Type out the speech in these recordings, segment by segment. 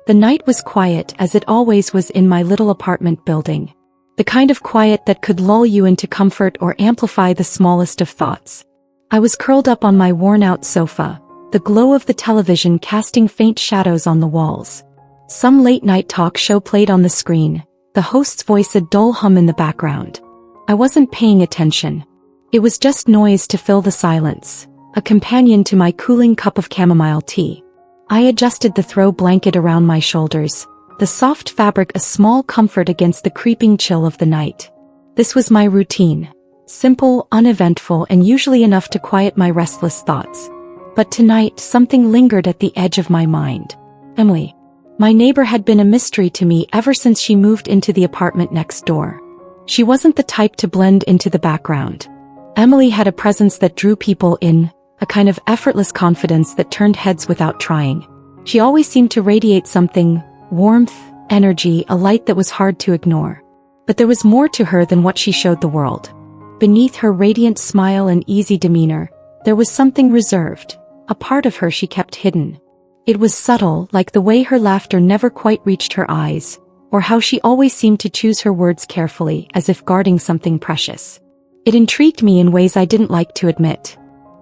The night was quiet as it always was in my little apartment building. The kind of quiet that could lull you into comfort or amplify the smallest of thoughts. I was curled up on my worn-out sofa, the glow of the television casting faint shadows on the walls. Some late-night talk show played on the screen, the host's voice a dull hum in the background. I wasn't paying attention. It was just noise to fill the silence, a companion to my cooling cup of chamomile tea. I adjusted the throw blanket around my shoulders, the soft fabric a small comfort against the creeping chill of the night. This was my routine. Simple, uneventful, and usually enough to quiet my restless thoughts. But tonight, something lingered at the edge of my mind. Emily. My neighbor had been a mystery to me ever since she moved into the apartment next door. She wasn't the type to blend into the background. Emily had a presence that drew people in, a kind of effortless confidence that turned heads without trying. She always seemed to radiate something, warmth, energy, a light that was hard to ignore. But there was more to her than what she showed the world. Beneath her radiant smile and easy demeanor, there was something reserved, a part of her she kept hidden. It was subtle, like the way her laughter never quite reached her eyes, or how she always seemed to choose her words carefully, as if guarding something precious. It intrigued me in ways I didn't like to admit.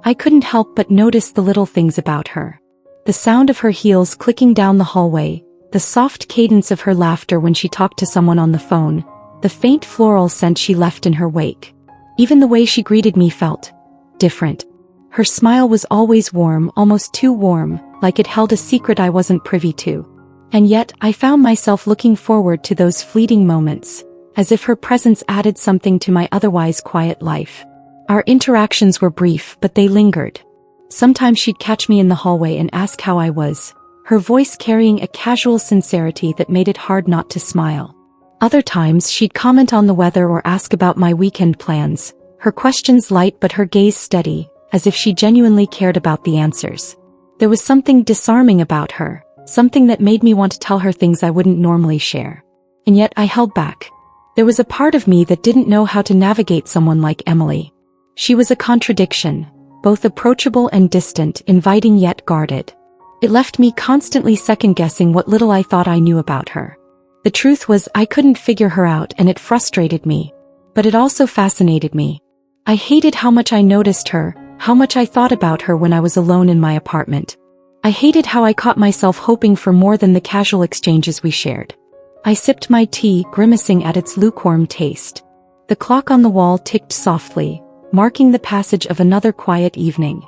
I couldn't help but notice the little things about her. The sound of her heels clicking down the hallway, the soft cadence of her laughter when she talked to someone on the phone, the faint floral scent she left in her wake. Even the way she greeted me felt different. Her smile was always warm, almost too warm, like it held a secret I wasn't privy to. And yet, I found myself looking forward to those fleeting moments, as if her presence added something to my otherwise quiet life. Our interactions were brief, but they lingered. Sometimes she'd catch me in the hallway and ask how I was, her voice carrying a casual sincerity that made it hard not to smile. Other times she'd comment on the weather or ask about my weekend plans, her questions light but her gaze steady, as if she genuinely cared about the answers. There was something disarming about her, something that made me want to tell her things I wouldn't normally share. And yet I held back. There was a part of me that didn't know how to navigate someone like Emily. She was a contradiction, both approachable and distant, inviting yet guarded. It left me constantly second-guessing what little I thought I knew about her. The truth was I couldn't figure her out and it frustrated me. But it also fascinated me. I hated how much I noticed her, how much I thought about her when I was alone in my apartment. I hated how I caught myself hoping for more than the casual exchanges we shared. I sipped my tea, grimacing at its lukewarm taste. The clock on the wall ticked softly, marking the passage of another quiet evening.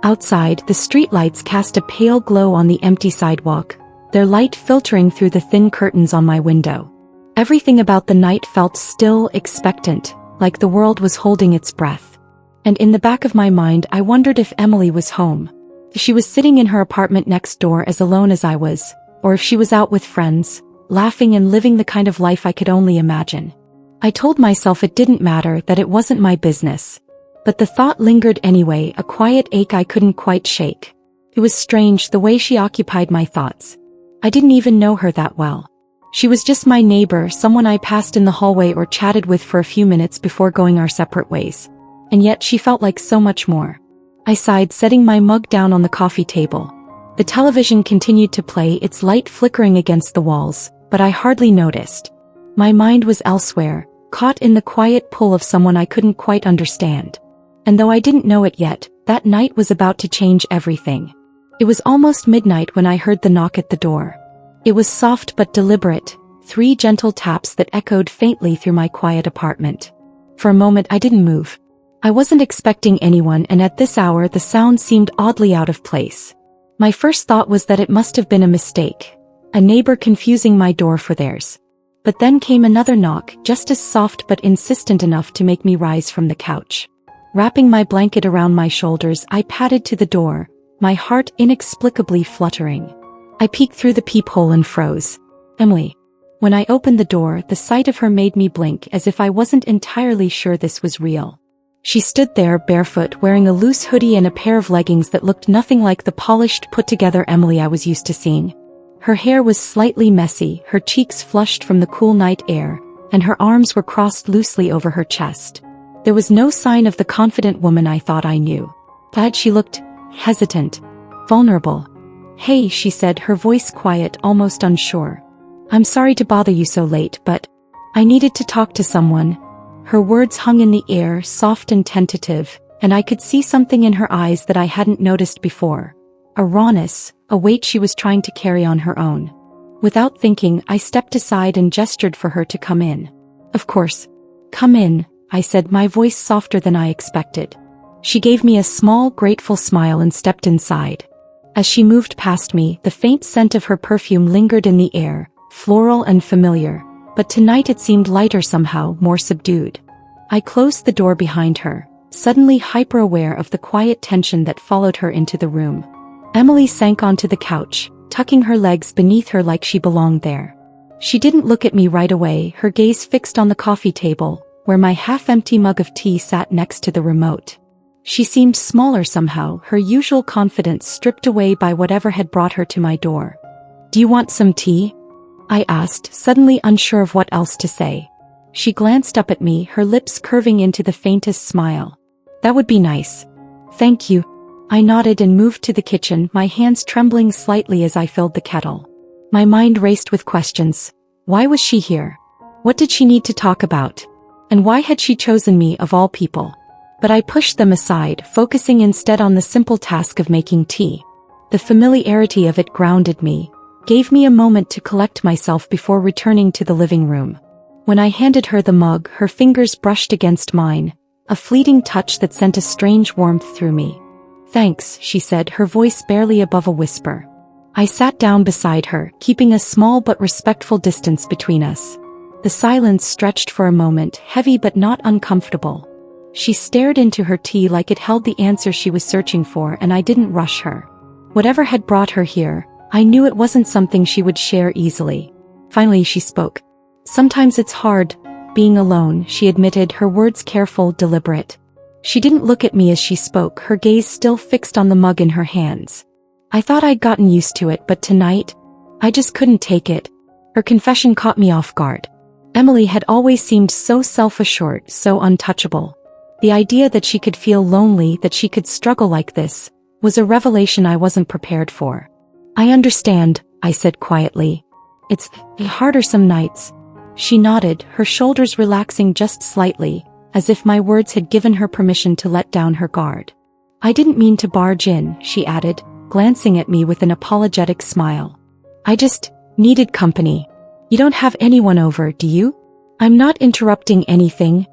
Outside, the streetlights cast a pale glow on the empty sidewalk, their light filtering through the thin curtains on my window. Everything about the night felt still, expectant, like the world was holding its breath. And in the back of my mind I wondered if Emily was home. If she was sitting in her apartment next door as alone as I was, or if she was out with friends, laughing and living the kind of life I could only imagine. I told myself it didn't matter, that it wasn't my business. But the thought lingered anyway, a quiet ache I couldn't quite shake. It was strange the way she occupied my thoughts. I didn't even know her that well. She was just my neighbor, someone I passed in the hallway or chatted with for a few minutes before going our separate ways. And yet she felt like so much more. I sighed, setting my mug down on the coffee table. The television continued to play, its light flickering against the walls, but I hardly noticed. My mind was elsewhere, caught in the quiet pull of someone I couldn't quite understand. And though I didn't know it yet, that night was about to change everything. It was almost midnight when I heard the knock at the door. It was soft but deliberate, 3 gentle taps that echoed faintly through my quiet apartment. For a moment I didn't move. I wasn't expecting anyone, and at this hour the sound seemed oddly out of place. My first thought was that it must have been a mistake, a neighbor confusing my door for theirs. But then came another knock, just as soft but insistent enough to make me rise from the couch. Wrapping my blanket around my shoulders, I padded to the door, my heart inexplicably fluttering. I peeked through the peephole and froze. Emily. When I opened the door, the sight of her made me blink, as if I wasn't entirely sure this was real. She stood there, barefoot, wearing a loose hoodie and a pair of leggings that looked nothing like the polished, put-together Emily I was used to seeing. Her hair was slightly messy, her cheeks flushed from the cool night air, and her arms were crossed loosely over her chest. There was no sign of the confident woman I thought I knew. But she looked hesitant, vulnerable. Hey, she said, her voice quiet, almost unsure. I'm sorry to bother you so late, but I needed to talk to someone. Her words hung in the air, soft and tentative, and I could see something in her eyes that I hadn't noticed before. A rawness, a weight she was trying to carry on her own. Without thinking, I stepped aside and gestured for her to come in. Of course. Come in, I said, my voice softer than I expected. She gave me a small, grateful smile and stepped inside. As she moved past me, the faint scent of her perfume lingered in the air, floral and familiar, but tonight it seemed lighter somehow, more subdued. I closed the door behind her, suddenly hyper-aware of the quiet tension that followed her into the room. Emily sank onto the couch, tucking her legs beneath her like she belonged there. She didn't look at me right away, her gaze fixed on the coffee table, where my half-empty mug of tea sat next to the remote. She seemed smaller somehow, her usual confidence stripped away by whatever had brought her to my door. Do you want some tea? I asked, suddenly unsure of what else to say. She glanced up at me, her lips curving into the faintest smile. That would be nice. Thank you. I nodded and moved to the kitchen, my hands trembling slightly as I filled the kettle. My mind raced with questions. Why was she here? What did she need to talk about? And why had she chosen me of all people? But I pushed them aside, focusing instead on the simple task of making tea. The familiarity of it grounded me, gave me a moment to collect myself before returning to the living room. When I handed her the mug, her fingers brushed against mine, a fleeting touch that sent a strange warmth through me. Thanks, she said, her voice barely above a whisper. I sat down beside her, keeping a small but respectful distance between us. The silence stretched for a moment, heavy but not uncomfortable. She stared into her tea like it held the answer she was searching for, and I didn't rush her. Whatever had brought her here, I knew it wasn't something she would share easily. Finally she spoke. Sometimes it's hard, being alone, she admitted, her words careful, deliberate. She didn't look at me as she spoke, her gaze still fixed on the mug in her hands. I thought I'd gotten used to it, but tonight, I just couldn't take it. Her confession caught me off guard. Emily had always seemed so self-assured, so untouchable. The idea that she could feel lonely, that she could struggle like this, was a revelation I wasn't prepared for. I understand, I said quietly. It's harder some nights. She nodded, her shoulders relaxing just slightly, as if my words had given her permission to let down her guard. I didn't mean to barge in, she added, glancing at me with an apologetic smile. I just needed company. You don't have anyone over, do you? I'm not interrupting anything.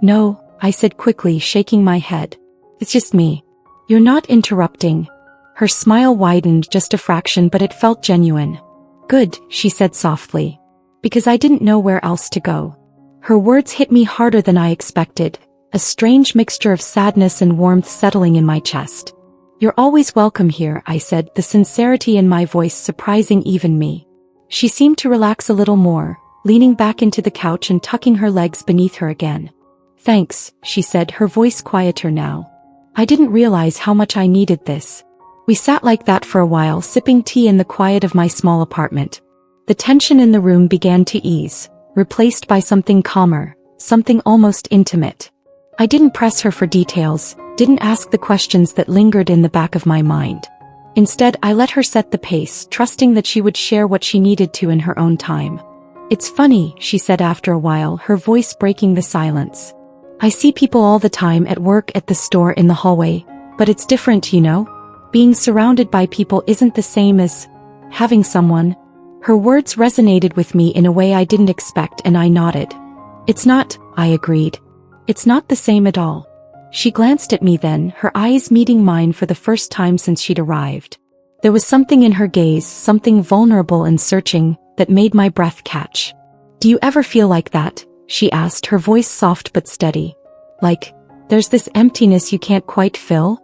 No, I said quickly, shaking my head. It's just me. You're not interrupting. Her smile widened just a fraction, but it felt genuine. Good, she said softly. Because I didn't know where else to go. Her words hit me harder than I expected, a strange mixture of sadness and warmth settling in my chest. You're always welcome here, I said, the sincerity in my voice surprising even me. She seemed to relax a little more, leaning back into the couch and tucking her legs beneath her again. Thanks, she said, her voice quieter now. I didn't realize how much I needed this. We sat like that for a while, sipping tea in the quiet of my small apartment. The tension in the room began to ease, replaced by something calmer, something almost intimate. I didn't press her for details, didn't ask the questions that lingered in the back of my mind. Instead, I let her set the pace, trusting that she would share what she needed to in her own time. It's funny, she said after a while, her voice breaking the silence. I see people all the time at work, at the store, in the hallway, but it's different, you know? Being surrounded by people isn't the same as having someone. Her words resonated with me in a way I didn't expect, and I nodded. It's not, I agreed. It's not the same at all. She glanced at me then, her eyes meeting mine for the first time since she'd arrived. There was something in her gaze, something vulnerable and searching, that made my breath catch. Do you ever feel like that? She asked, her voice soft but steady. Like, there's this emptiness you can't quite fill?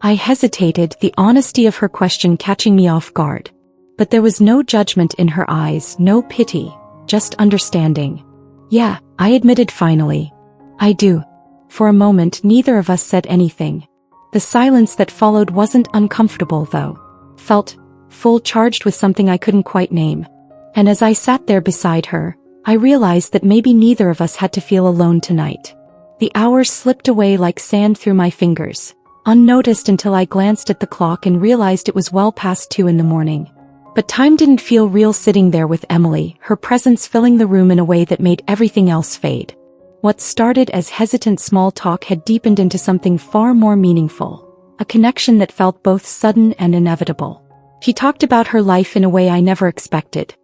I hesitated, the honesty of her question catching me off guard. But there was no judgment in her eyes, no pity, just understanding. Yeah, I admitted finally. I do. For a moment, neither of us said anything. The silence that followed wasn't uncomfortable, though. Felt full, charged with something I couldn't quite name. And as I sat there beside her, I realized that maybe neither of us had to feel alone tonight. The hours slipped away like sand through my fingers, unnoticed until I glanced at the clock and realized it was well past 2 in the morning. But time didn't feel real sitting there with Emily, her presence filling the room in a way that made everything else fade. What started as hesitant small talk had deepened into something far more meaningful, a connection that felt both sudden and inevitable. She talked about her life in a way I never expected.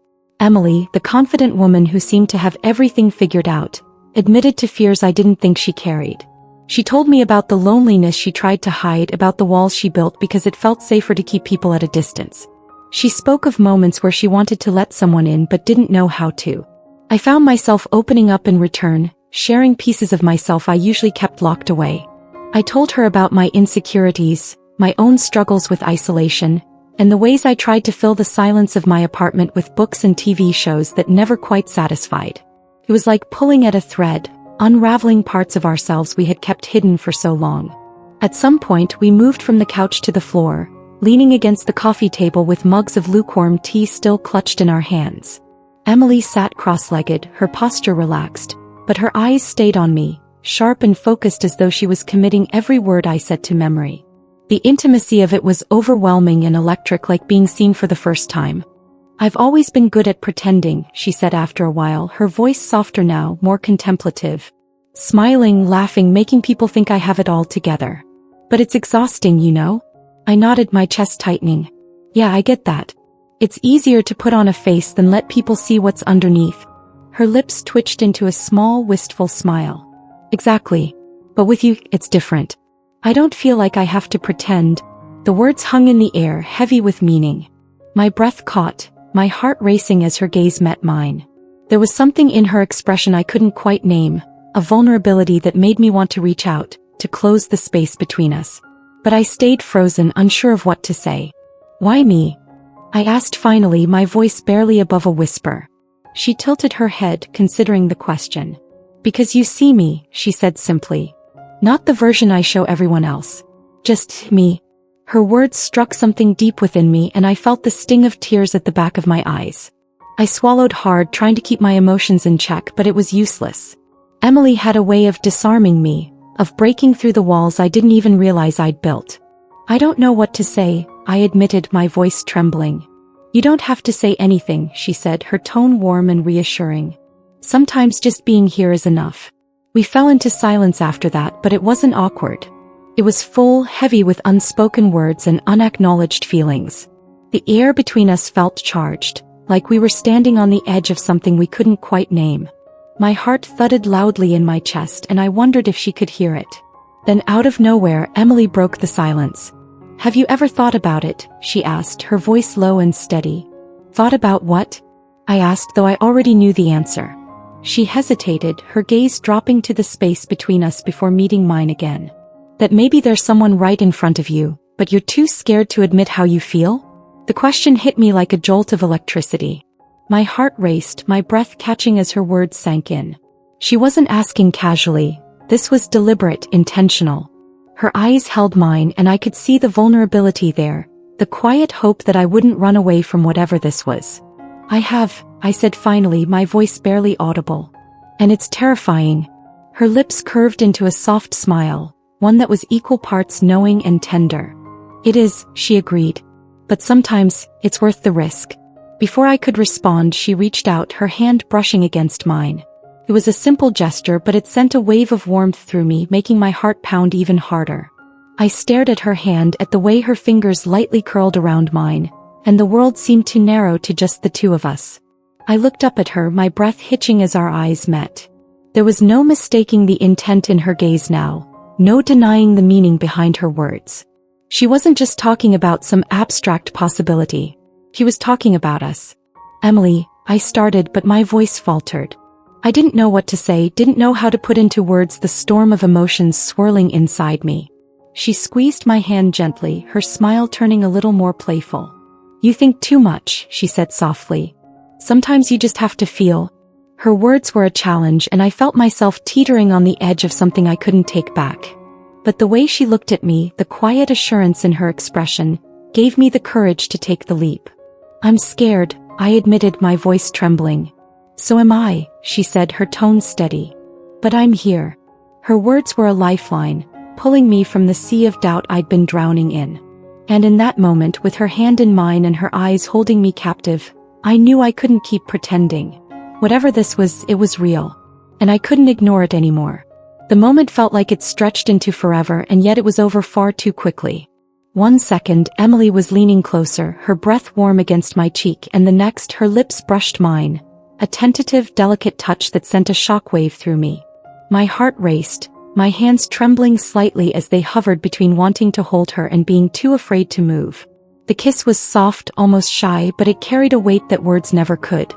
Emily, the confident woman who seemed to have everything figured out, admitted to fears I didn't think she carried. She told me about the loneliness she tried to hide, about the walls she built because it felt safer to keep people at a distance. She spoke of moments where she wanted to let someone in but didn't know how to. I found myself opening up in return, sharing pieces of myself I usually kept locked away. I told her about my insecurities, my own struggles with isolation, and the ways I tried to fill the silence of my apartment with books and TV shows that never quite satisfied. It was like pulling at a thread, unraveling parts of ourselves we had kept hidden for so long. At some point we moved from the couch to the floor, leaning against the coffee table with mugs of lukewarm tea still clutched in our hands. Emily sat cross-legged, her posture relaxed, but her eyes stayed on me, sharp and focused as though she was committing every word I said to memory. The intimacy of it was overwhelming and electric, like being seen for the first time. "I've always been good at pretending," she said after a while, her voice softer now, more contemplative. "Smiling, laughing, making people think I have it all together. But it's exhausting, you know?" I nodded, my chest tightening. "Yeah, I get that. It's easier to put on a face than let people see what's underneath." Her lips twitched into a small, wistful smile. "Exactly. But with you, it's different. I don't feel like I have to pretend." The words hung in the air, heavy with meaning. My breath caught, my heart racing as her gaze met mine. There was something in her expression I couldn't quite name, a vulnerability that made me want to reach out, to close the space between us. But I stayed frozen, unsure of what to say. "Why me?" I asked finally, my voice barely above a whisper. She tilted her head, considering the question. "Because you see me," she said simply. "Not the version I show everyone else. Just me." Her words struck something deep within me, and I felt the sting of tears at the back of my eyes. I swallowed hard, trying to keep my emotions in check, but it was useless. Emily had a way of disarming me, of breaking through the walls I didn't even realize I'd built. "I don't know what to say," I admitted, my voice trembling. "You don't have to say anything," she said, her tone warm and reassuring. "Sometimes just being here is enough." We fell into silence after that, but it wasn't awkward. It was full, heavy with unspoken words and unacknowledged feelings. The air between us felt charged, like we were standing on the edge of something we couldn't quite name. My heart thudded loudly in my chest, and I wondered if she could hear it. Then out of nowhere, Emily broke the silence. "Have you ever thought about it?" she asked, her voice low and steady. "Thought about what?" I asked, though I already knew the answer. She hesitated, her gaze dropping to the space between us before meeting mine again. "That maybe there's someone right in front of you, but you're too scared to admit how you feel?" The question hit me like a jolt of electricity. My heart raced, my breath catching as her words sank in. She wasn't asking casually. This was deliberate, intentional. Her eyes held mine, and I could see the vulnerability there, the quiet hope that I wouldn't run away from whatever this was. I said finally, my voice barely audible. "And it's terrifying." Her lips curved into a soft smile, one that was equal parts knowing and tender. "It is," she agreed. "But sometimes, it's worth the risk." Before I could respond, she reached out, her hand brushing against mine. It was a simple gesture, but it sent a wave of warmth through me, making my heart pound even harder. I stared at her hand, at the way her fingers lightly curled around mine, and the world seemed too narrow to just the two of us. I looked up at her, my breath hitching as our eyes met. There was no mistaking the intent in her gaze now, no denying the meaning behind her words. She wasn't just talking about some abstract possibility. She was talking about us. "Emily," I started, but my voice faltered. I didn't know what to say, didn't know how to put into words the storm of emotions swirling inside me. She squeezed my hand gently, her smile turning a little more playful. "You think too much," she said softly. "Sometimes you just have to feel." Her words were a challenge, and I felt myself teetering on the edge of something I couldn't take back. But the way she looked at me, the quiet assurance in her expression, gave me the courage to take the leap. "I'm scared," I admitted, my voice trembling. "So am I," she said, her tone steady. "But I'm here." Her words were a lifeline, pulling me from the sea of doubt I'd been drowning in. And in that moment, with her hand in mine and her eyes holding me captive, I knew I couldn't keep pretending. Whatever this was, it was real. And I couldn't ignore it anymore. The moment felt like it stretched into forever, and yet it was over far too quickly. 1 second, Emily was leaning closer, her breath warm against my cheek, and the next, her lips brushed mine. A tentative, delicate touch that sent a shockwave through me. My heart raced, my hands trembling slightly as they hovered between wanting to hold her and being too afraid to move. The kiss was soft, almost shy, but it carried a weight that words never could.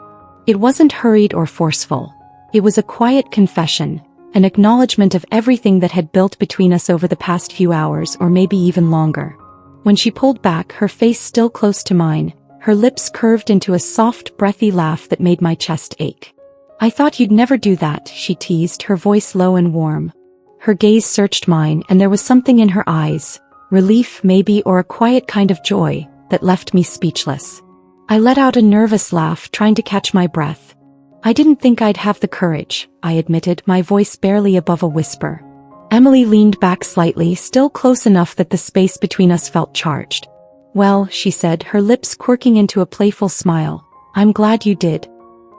It wasn't hurried or forceful. It was a quiet confession, an acknowledgement of everything that had built between us over the past few hours, or maybe even longer. When she pulled back, her face still close to mine, her lips curved into a soft, breathy laugh that made my chest ache. "I thought you'd never do that," she teased, her voice low and warm. Her gaze searched mine, and there was something in her eyes, relief maybe, or a quiet kind of joy, that left me speechless. I let out a nervous laugh, trying to catch my breath. "I didn't think I'd have the courage," I admitted, my voice barely above a whisper. Emily leaned back slightly, still close enough that the space between us felt charged. "Well," she said, her lips quirking into a playful smile, "I'm glad you did."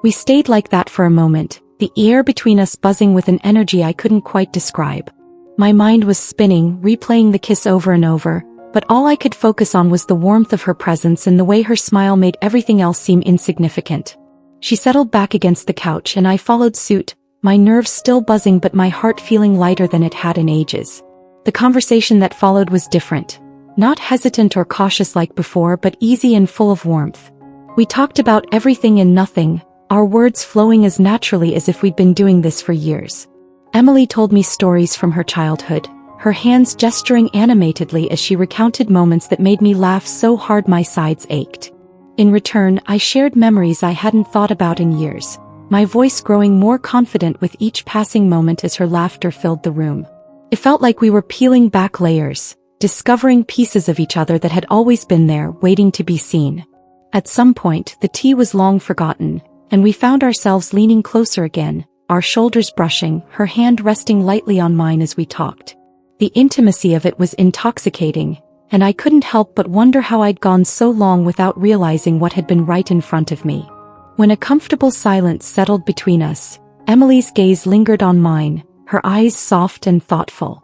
We stayed like that for a moment, the air between us buzzing with an energy I couldn't quite describe. My mind was spinning, replaying the kiss over and over, but all I could focus on was the warmth of her presence and the way her smile made everything else seem insignificant. She settled back against the couch and I followed suit, my nerves still buzzing but my heart feeling lighter than it had in ages. The conversation that followed was different. Not hesitant or cautious like before, but easy and full of warmth. We talked about everything and nothing, our words flowing as naturally as if we'd been doing this for years. Emily told me stories from her childhood, her hands gesturing animatedly as she recounted moments that made me laugh so hard my sides ached. In return, I shared memories I hadn't thought about in years, my voice growing more confident with each passing moment as her laughter filled the room. It felt like we were peeling back layers, discovering pieces of each other that had always been there, waiting to be seen. At some point, the tea was long forgotten, and we found ourselves leaning closer again, our shoulders brushing, her hand resting lightly on mine as we talked. The intimacy of it was intoxicating, and I couldn't help but wonder how I'd gone so long without realizing what had been right in front of me. When a comfortable silence settled between us, Emily's gaze lingered on mine, her eyes soft and thoughtful.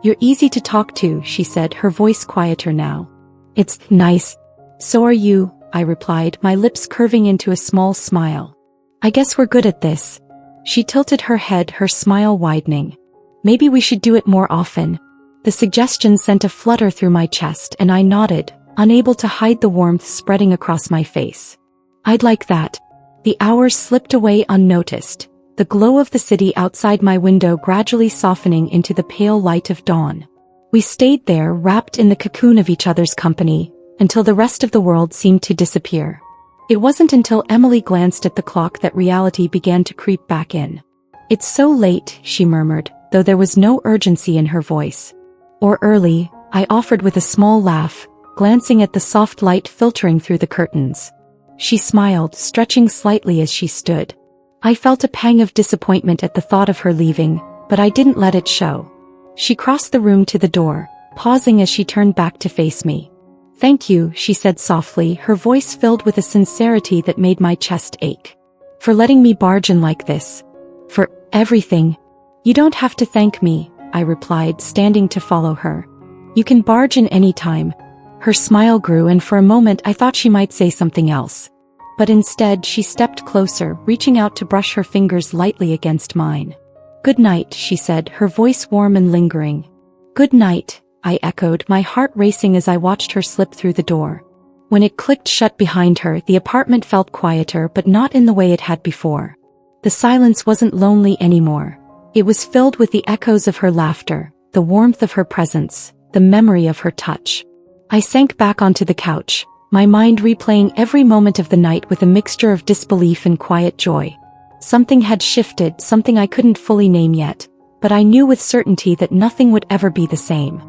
"You're easy to talk to," she said, her voice quieter now. "It's nice. So are you," I replied, my lips curving into a small smile. "I guess we're good at this." She tilted her head, her smile widening. "Maybe we should do it more often." The suggestion sent a flutter through my chest and I nodded, unable to hide the warmth spreading across my face. "I'd like that." The hours slipped away unnoticed, the glow of the city outside my window gradually softening into the pale light of dawn. We stayed there, wrapped in the cocoon of each other's company, until the rest of the world seemed to disappear. It wasn't until Emily glanced at the clock that reality began to creep back in. "It's so late," she murmured, though there was no urgency in her voice. "Or early," I offered with a small laugh, glancing at the soft light filtering through the curtains. She smiled, stretching slightly as she stood. I felt a pang of disappointment at the thought of her leaving, but I didn't let it show. She crossed the room to the door, pausing as she turned back to face me. "Thank you," she said softly, her voice filled with a sincerity that made my chest ache. "For letting me barge in like this. For everything." "You don't have to thank me," I replied, standing to follow her. "You can barge in any time." Her smile grew and for a moment I thought she might say something else. But instead she stepped closer, reaching out to brush her fingers lightly against mine. "Good night," she said, her voice warm and lingering. "Good night," I echoed, my heart racing as I watched her slip through the door. When it clicked shut behind her, the apartment felt quieter, but not in the way it had before. The silence wasn't lonely anymore. It was filled with the echoes of her laughter, the warmth of her presence, the memory of her touch. I sank back onto the couch, my mind replaying every moment of the night with a mixture of disbelief and quiet joy. Something had shifted, something I couldn't fully name yet, but I knew with certainty that nothing would ever be the same.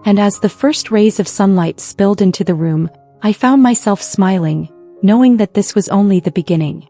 And as the first rays of sunlight spilled into the room, I found myself smiling, knowing that this was only the beginning.